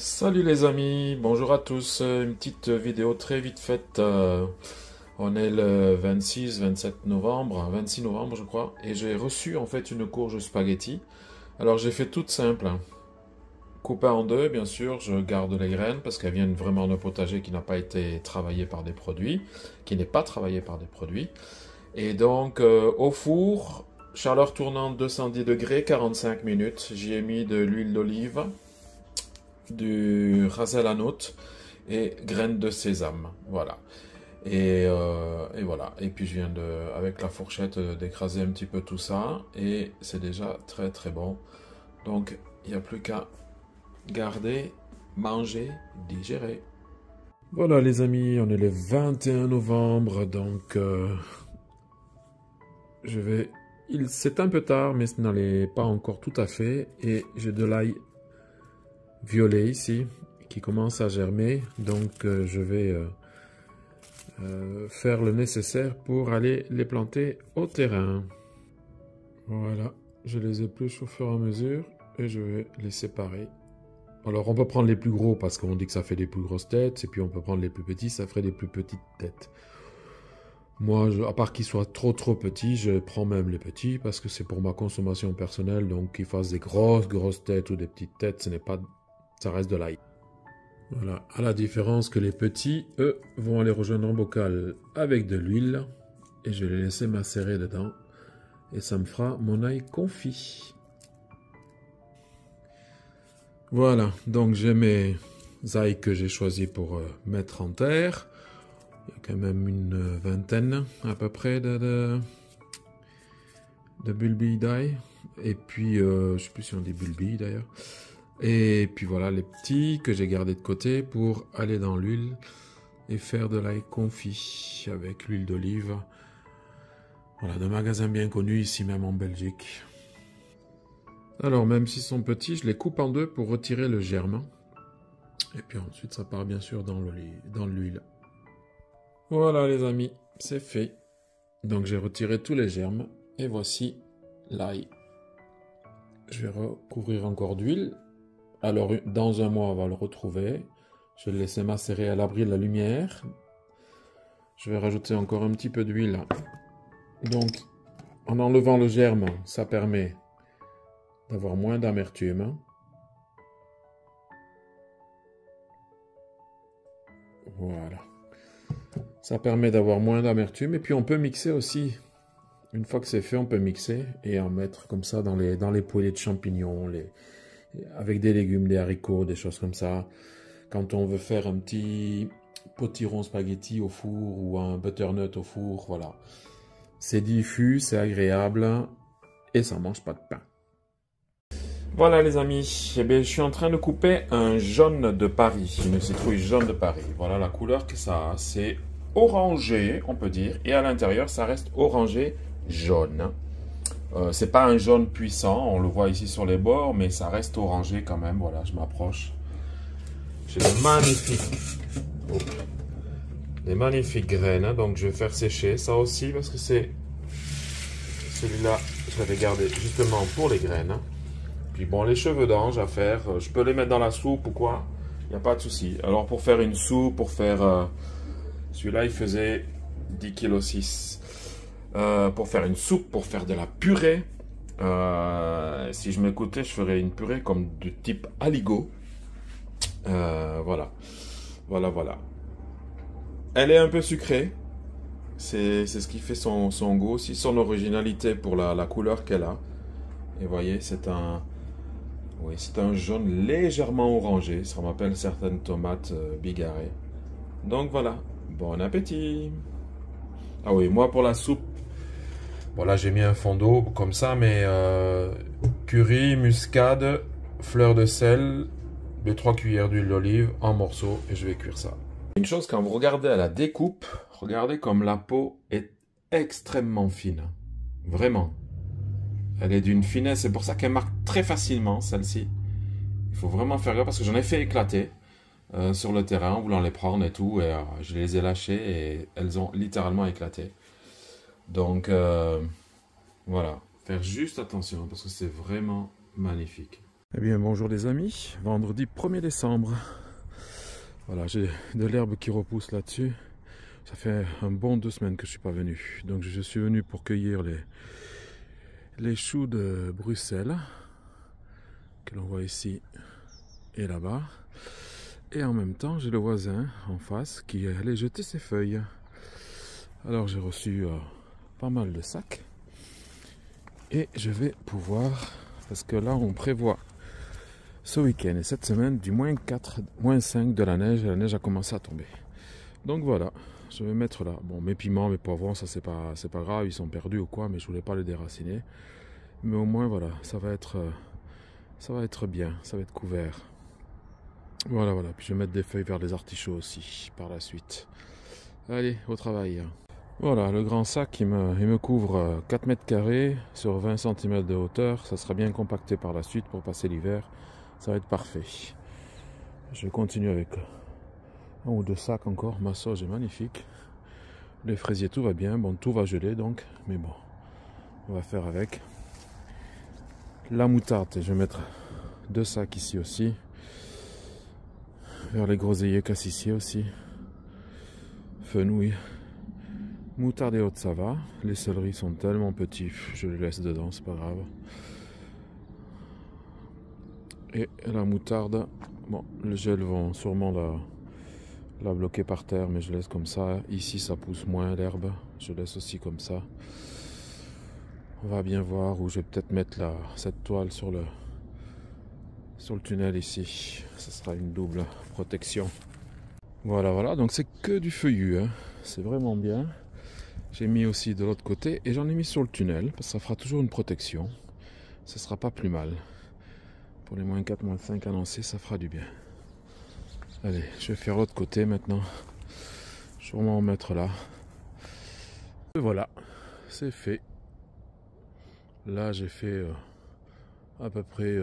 Salut les amis, bonjour à tous. Une petite vidéo très vite faite. On est le 26 novembre, 26 novembre je crois, et j'ai reçu en fait une courge spaghetti. Alors j'ai fait toute simple, hein. Coupée en deux, bien sûr, je garde les graines parce qu'elles viennent vraiment d'un potager qui n'a pas été travaillé par des produits, qui n'est pas travaillé par des produits. Et donc au four, chaleur tournante 210 degrés, 45 minutes. J'y ai mis de l'huile d'olive, du ras el hanout et graines de sésame. Voilà. Et voilà. Et puis je viens avec la fourchette d'écraser un petit peu tout ça. Et c'est déjà très très bon. Donc il n'y a plus qu'à garder, manger, digérer. Voilà les amis, on est le 21 novembre. Donc c'est un peu tard, mais ce n'allait pas encore tout à fait. Et j'ai de l'ail violet ici qui commence à germer, donc je vais faire le nécessaire pour aller les planter au terrain. Voilà, je les épluche au fur et à mesure et je vais les séparer. Alors on peut prendre les plus gros parce qu'on dit que ça fait des plus grosses têtes, et puis on peut prendre les plus petits, ça ferait des plus petites têtes. Moi, à part qu'ils soient trop petits, je prends même les petits parce que c'est pour ma consommation personnelle, donc qu'ils fassent des grosses têtes ou des petites têtes, ce n'est pas, ça reste de l'ail. Voilà, à la différence que les petits, eux, vont aller rejoindre un bocal avec de l'huile et je vais les laisser macérer dedans et ça me fera mon ail confit. Voilà, donc j'ai mes ails que j'ai choisis pour mettre en terre. Il y a quand même une vingtaine à peu près de bulbilles d'ail. Et puis, je ne sais plus si on dit bulbilles d'ailleurs. Et puis voilà les petits que j'ai gardés de côté pour aller dans l'huile et faire de l'ail confit avec l'huile d'olive. Voilà, de magasins bien connus ici même en Belgique. Alors même s'ils sont petits, je les coupe en deux pour retirer le germe. Et puis ensuite ça part bien sûr dans l'huile. Voilà les amis, c'est fait. Donc j'ai retiré tous les germes et voici l'ail. Je vais recouvrir encore d'huile. Alors, dans un mois, on va le retrouver. Je vais le laisser macérer à l'abri de la lumière. Je vais rajouter encore un petit peu d'huile. Donc, en enlevant le germe, ça permet d'avoir moins d'amertume. Voilà. Ça permet d'avoir moins d'amertume. Et puis, on peut mixer aussi. Une fois que c'est fait, on peut mixer et en mettre comme ça dans les poêlées de champignons, avec des légumes, des haricots, des choses comme ça. Quand on veut faire un petit potiron spaghetti au four ou un butternut au four, voilà. C'est diffus, c'est agréable et ça mange pas de pain. Voilà les amis, eh bien, je suis en train de couper un jaune de Paris, une citrouille jaune de Paris. Voilà la couleur que ça a, c'est orangé on peut dire, et à l'intérieur ça reste orangé jaune. C'est pas un jaune puissant, on le voit ici sur les bords, mais ça reste orangé quand même. Voilà, je m'approche. J'ai des magnifiques graines, hein, donc je vais faire sécher ça aussi parce que c'est celui-là, je l'avais gardé justement pour les graines. Puis bon, les cheveux d'ange à faire, je peux les mettre dans la soupe ou quoi, il n'y a pas de souci. Alors pour faire une soupe, pour faire celui-là, il faisait 10,6 kg. Pour faire une soupe, pour faire de la purée. Si je m'écoutais, je ferais une purée comme de type aligot. Voilà. Voilà. Elle est un peu sucrée. C'est ce qui fait son goût aussi, son originalité pour la couleur qu'elle a. Et vous voyez, c'est un jaune légèrement orangé. Ça m'appelle certaines tomates bigarrées. Donc voilà, bon appétit. Ah oui, moi pour la soupe, bon là j'ai mis un fond d'eau comme ça, mais curry, muscade, fleur de sel, 2-3 cuillères d'huile d'olive en morceaux et je vais cuire ça. Une chose, quand vous regardez à la découpe, regardez comme la peau est extrêmement fine. Vraiment. Elle est d'une finesse, c'est pour ça qu'elle marque très facilement celle-ci. Il faut vraiment faire gaffe parce que j'en ai fait éclater sur le terrain en voulant les prendre et tout. Et je les ai lâchées et elles ont littéralement éclaté. Donc voilà, faire juste attention parce que c'est vraiment magnifique. Eh bien bonjour les amis, vendredi 1er décembre. Voilà, j'ai de l'herbe qui repousse là-dessus. Ça fait un bon 2 semaines que je suis pas venu. Donc je suis venu pour cueillir les choux de Bruxelles, que l'on voit ici et là-bas. Et en même temps, j'ai le voisin en face qui allait jeter ses feuilles. Alors j'ai reçu pas mal de sacs. Et je vais pouvoir, parce que là on prévoit ce week-end et cette semaine du -4, -5 de la neige, et la neige a commencé à tomber. Donc voilà, je vais mettre là. Bon, mes piments, mes poivrons, ça c'est pas grave, ils sont perdus ou quoi, mais je voulais pas les déraciner. Mais au moins voilà, ça va être bien, ça va être couvert. Voilà, puis je vais mettre des feuilles vers les artichauts aussi par la suite. Allez, au travail. Voilà, le grand sac il me couvre 4 mètres carrés sur 20 cm de hauteur. Ça sera bien compacté par la suite pour passer l'hiver. Ça va être parfait. Je continue avec 1 ou 2 sacs encore. Ma sauge est magnifique. Les fraisiers, tout va bien. Bon, tout va geler donc. Mais bon, on va faire avec. La moutarde, je vais mettre 2 sacs ici aussi. Vers les groseilliers cassissiers aussi. Fenouil. Moutarde et autres, ça va. Les céleris sont tellement petits, je les laisse dedans, c'est pas grave. Et la moutarde, bon, le gel vont sûrement la bloquer par terre, mais je laisse comme ça. Ici, ça pousse moins l'herbe, je laisse aussi comme ça. On va bien voir où je vais peut-être mettre cette toile sur le tunnel ici. Ce sera une double protection. Voilà, donc c'est que du feuillu, hein. C'est vraiment bien. J'ai mis aussi de l'autre côté et j'en ai mis sur le tunnel parce que ça fera toujours une protection. Ce sera pas plus mal. Pour les -4, -5 annoncés, ça fera du bien. Allez, je vais faire l'autre côté maintenant. Je vais vraiment en mettre là. Et voilà, c'est fait. Là, j'ai fait à peu près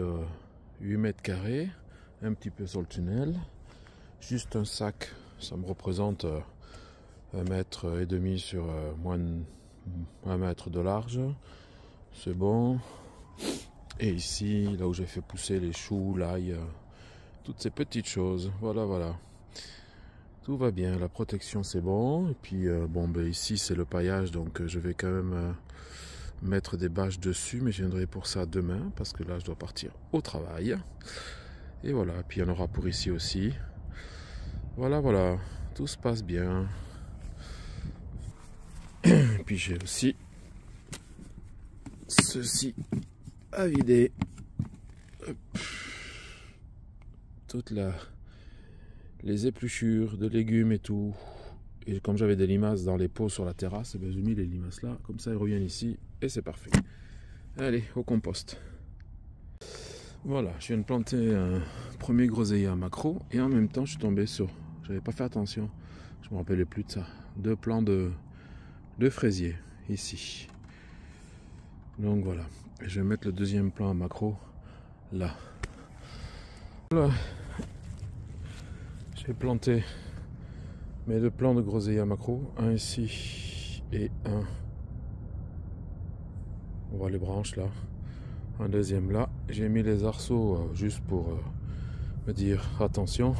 8 mètres carrés, un petit peu sur le tunnel. Juste un sac, ça me représente 1,5 mètre sur moins de 1 mètre de large. C'est bon. Et ici, là où j'ai fait pousser les choux, l'ail, toutes ces petites choses. Voilà. Tout va bien, la protection c'est bon. Et puis ici c'est le paillage, donc je vais quand même mettre des bâches dessus, mais je viendrai pour ça demain, parce que là je dois partir au travail. Et voilà, puis il y en aura pour ici aussi. Voilà, tout se passe bien. Et puis j'ai aussi ceci à vider. Hop. Toutes les épluchures de légumes et tout. Et comme j'avais des limaces dans les pots sur la terrasse, j'ai mis les limaces là, comme ça elles reviennent ici et c'est parfait. Allez, au compost. Voilà, je viens de planter un premier groseillier à macro et en même temps je suis tombé sur, j'avais pas fait attention, je me rappelais plus de ça, 2 plants de fraisier ici. Donc voilà, je vais mettre le deuxième plant à macro là. Voilà. J'ai planté mes 2 plants de groseillier à macro, un ici et un, on voit les branches là, un deuxième là. J'ai mis les arceaux juste pour me dire attention.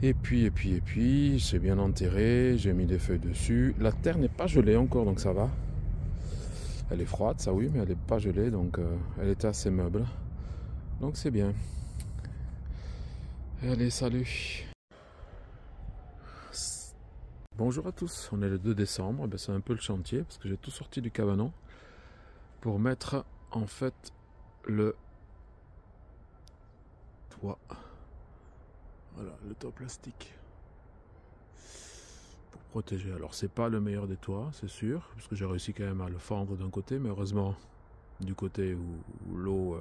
Et puis, c'est bien enterré, j'ai mis des feuilles dessus. La terre n'est pas gelée encore, donc ça va. Elle est froide, ça oui, mais elle n'est pas gelée, donc elle était assez meuble. Donc c'est bien. Allez, salut. Bonjour à tous, on est le 2 décembre, ben, c'est un peu le chantier, parce que j'ai tout sorti du cabanon pour mettre en fait le toit. Voilà, le toit plastique. Pour protéger. Alors c'est pas le meilleur des toits, c'est sûr, parce que j'ai réussi quand même à le fendre d'un côté, mais heureusement du côté où l'eau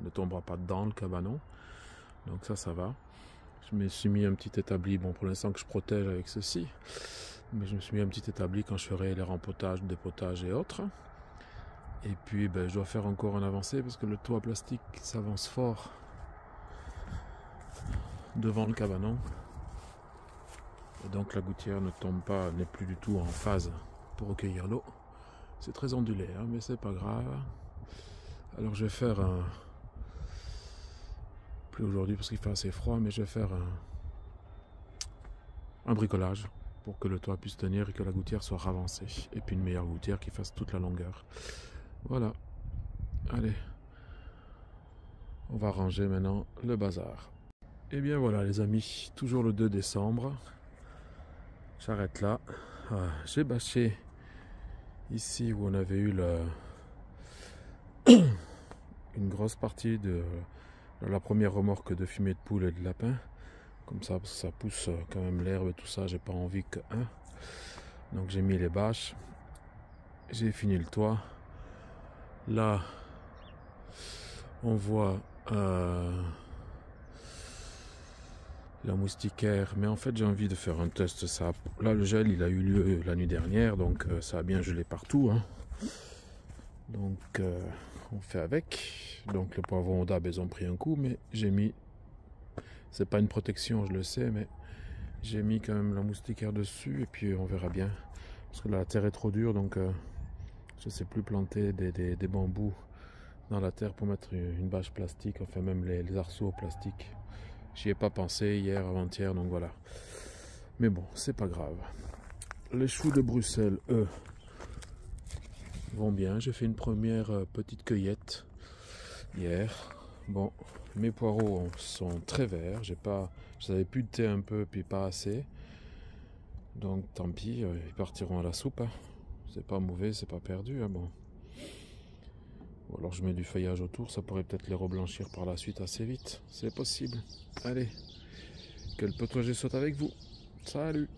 ne tombera pas dans le cabanon. Donc ça va. Je me suis mis un petit établi, bon pour l'instant que je protège avec ceci, mais je me suis mis un petit établi quand je ferai les rempotages, dépotages et autres. Et puis je dois faire encore un avancé parce que le toit plastique s'avance fort devant le cabanon. Et donc la gouttière ne tombe pas, n'est plus du tout en phase pour recueillir l'eau. C'est très ondulé, hein, mais c'est pas grave. Alors je vais faire Plus aujourd'hui parce qu'il fait assez froid, mais je vais faire un bricolage pour que le toit puisse tenir et que la gouttière soit ravancée. Et puis une meilleure gouttière qui fasse toute la longueur. Voilà. Allez. On va ranger maintenant le bazar. Et bien voilà les amis, toujours le 2 décembre. J'arrête là. J'ai bâché ici où on avait eu une grosse partie de la première remorque de fumier de poule et de lapin. Comme ça, parce que ça pousse quand même l'herbe et tout ça, j'ai pas envie que Donc j'ai mis les bâches. J'ai fini le toit. Là, on voit la moustiquaire, mais en fait j'ai envie de faire un test. Ça, là le gel il a eu lieu la nuit dernière, donc ça a bien gelé partout. Donc on fait avec. Donc le poivron au dab ils ont pris un coup, mais j'ai mis, c'est pas une protection je le sais, mais j'ai mis quand même la moustiquaire dessus et puis on verra bien. Parce que là, la terre est trop dure, donc je sais plus planter des bambous dans la terre pour mettre une bâche plastique, enfin même les arceaux plastiques. J'y ai pas pensé hier, avant-hier, donc voilà. Mais bon, c'est pas grave. Les choux de Bruxelles, eux, vont bien. J'ai fait une première petite cueillette hier. Bon, mes poireaux sont très verts. J'avais buté un peu, puis pas assez. Donc tant pis, ils partiront à la soupe. C'est pas mauvais, c'est pas perdu. Bon. Ou alors je mets du feuillage autour, ça pourrait peut-être les reblanchir par la suite assez vite. C'est possible. Allez, que le potager soit avec vous. Salut!